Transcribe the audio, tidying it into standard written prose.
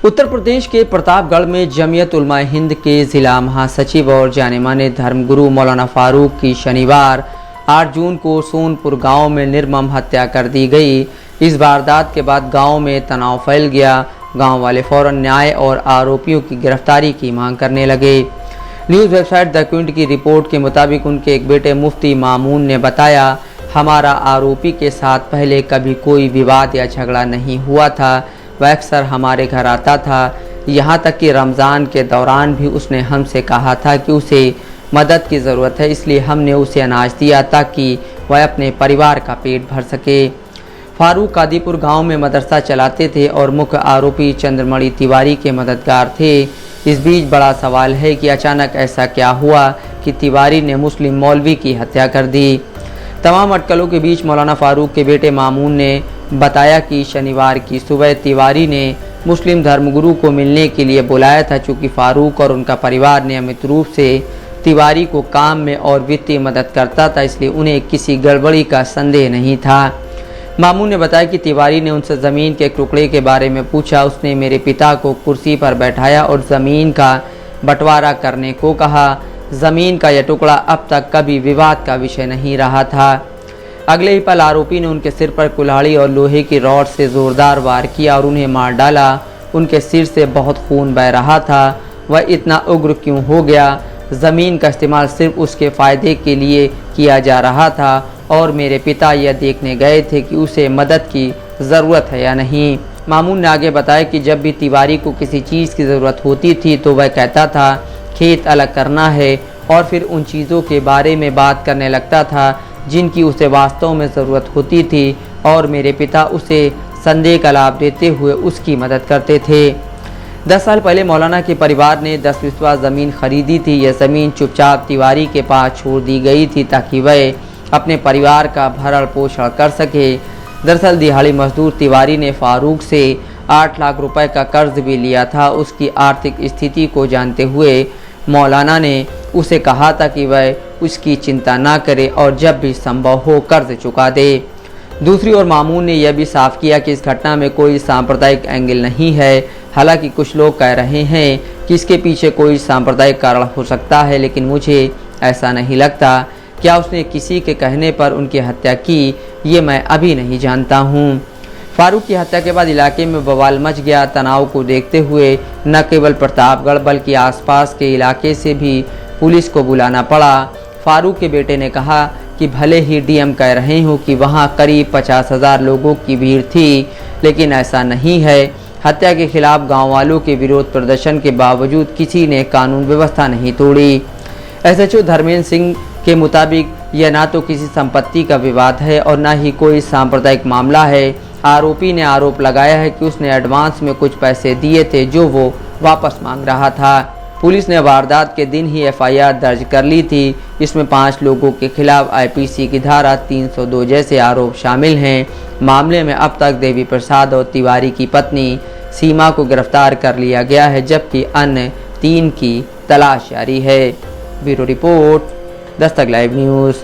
उत्तर प्रदेश के प्रतापगढ़ में जमीयत उलमा हिंद के जिला महासचिव और जाने माने धर्मगुरु मौलाना फारूक की शनिवार 8 जून को सोनपुर गांव में निर्मम हत्या कर दी गई। इस वारदात के बाद गांव में तनाव फैल गया। गांव वाले फौरन न्याय और आरोपियों की गिरफ्तारी की मांग करने लगे। न्यूज़ वेबसाइट द क्विंट की रिपोर्ट के मुताबिक उनके एक बेटे मुफ्ती मामून ने बताया, हमारा आरोपी के साथ पहले कभी कोई विवाद या झगड़ा नहीं हुआ था। वह अक्सर हमारे घर आता था। यहाँ तक कि रमज़ान के दौरान भी उसने हमसे कहा था कि उसे मदद की ज़रूरत है, इसलिए हमने उसे अनाज दिया ताकि वह अपने परिवार का पेट भर सके। फारूक कादीपुर गांव में मदरसा चलाते थे और मुख्य आरोपी चंद्रमणि तिवारी के मददगार थे। इस बीच बड़ा सवाल है कि अचानक ऐसा क्या हुआ कि तिवारी ने मुस्लिम मौलवी की हत्या कर दी। तमाम अटकलों के बीच मौलाना फारूक के बेटे मामून ने बताया कि शनिवार की सुबह तिवारी ने मुस्लिम धर्मगुरु को मिलने के लिए बुलाया था। चूँकि फारूक और उनका परिवार नियमित रूप से तिवारी को काम में और वित्तीय मदद करता था, इसलिए उन्हें किसी गड़बड़ी का संदेह नहीं था। मामून ने बताया कि तिवारी ने उनसे ज़मीन के टुकड़े के बारे में पूछा। उसने मेरे पिता को कुर्सी पर बैठाया और ज़मीन का बंटवारा करने को कहा। ज़मीन का यह टुकड़ा अब तक कभी विवाद का विषय नहीं रहा था। अगले ही पल आरोपी ने उनके सिर पर कुल्हाड़ी और लोहे की रॉड से ज़ोरदार वार किया और उन्हें मार डाला। उनके सिर से बहुत खून बह रहा था। वह इतना उग्र क्यों हो गया? ज़मीन का इस्तेमाल सिर्फ उसके फ़ायदे के लिए किया जा रहा था और मेरे पिता यह देखने गए थे कि उसे मदद की ज़रूरत है या नहीं। मामून ने आगे बताया कि जब भी तिवारी को किसी चीज़ की ज़रूरत होती थी तो वह कहता था खेत अलग करना है, और फिर उन चीज़ों के बारे में बात करने लगता था जिनकी उसे वास्तव में ज़रूरत होती थी, और मेरे पिता उसे संदेह का लाभ देते हुए उसकी मदद करते थे। 10 साल पहले मौलाना के परिवार ने 10 बिस्वा ज़मीन खरीदी थी। यह ज़मीन चुपचाप तिवारी के पास छोड़ दी गई थी ताकि वह अपने परिवार का भरण पोषण कर सके। दरअसल दिहाड़ी मजदूर तिवारी ने फारूक से 8 लाख रुपए का कर्ज भी लिया था। उसकी आर्थिक स्थिति को जानते हुए मौलाना ने उसे कहा था कि वह उसकी चिंता ना करे और जब भी संभव हो कर्ज चुका दे। दूसरी ओर मामून ने यह भी साफ किया कि इस घटना में कोई सांप्रदायिक एंगल नहीं है। हालांकि कुछ लोग कह रहे हैं कि इसके पीछे कोई सांप्रदायिक कारण हो सकता है, लेकिन मुझे ऐसा नहीं लगता। क्या उसने किसी के कहने पर उनकी हत्या की, ये मैं अभी नहीं जानता हूँ। फारूक की हत्या के बाद इलाके में बवाल मच गया। तनाव को देखते हुए न केवल प्रतापगढ़ बल्कि आसपास के इलाके से भी पुलिस को बुलाना पड़ा। फारूक के बेटे ने कहा कि भले ही डीएम कह रहे हो कि वहां करीब 50,000 लोगों की भीड़ थी, लेकिन ऐसा नहीं है। हत्या के खिलाफ गांव वालों के विरोध प्रदर्शन के बावजूद किसी ने कानून व्यवस्था नहीं तोड़ी। एसएचओ धर्मेंद्र सिंह के मुताबिक यह ना तो किसी संपत्ति का विवाद है और न ही कोई सांप्रदायिक मामला है। आरोपी ने आरोप लगाया है कि उसने एडवांस में कुछ पैसे दिए थे जो वो वापस मांग रहा था। पुलिस ने वारदात के दिन ही एफआईआर दर्ज कर ली थी। इसमें 5 लोगों के खिलाफ आईपीसी की धारा 302 जैसे आरोप शामिल हैं। मामले में अब तक देवी प्रसाद और तिवारी की पत्नी सीमा को गिरफ्तार कर लिया गया है, जबकि अन्य 3 की तलाश जारी है। Bureau report, Dastak live news.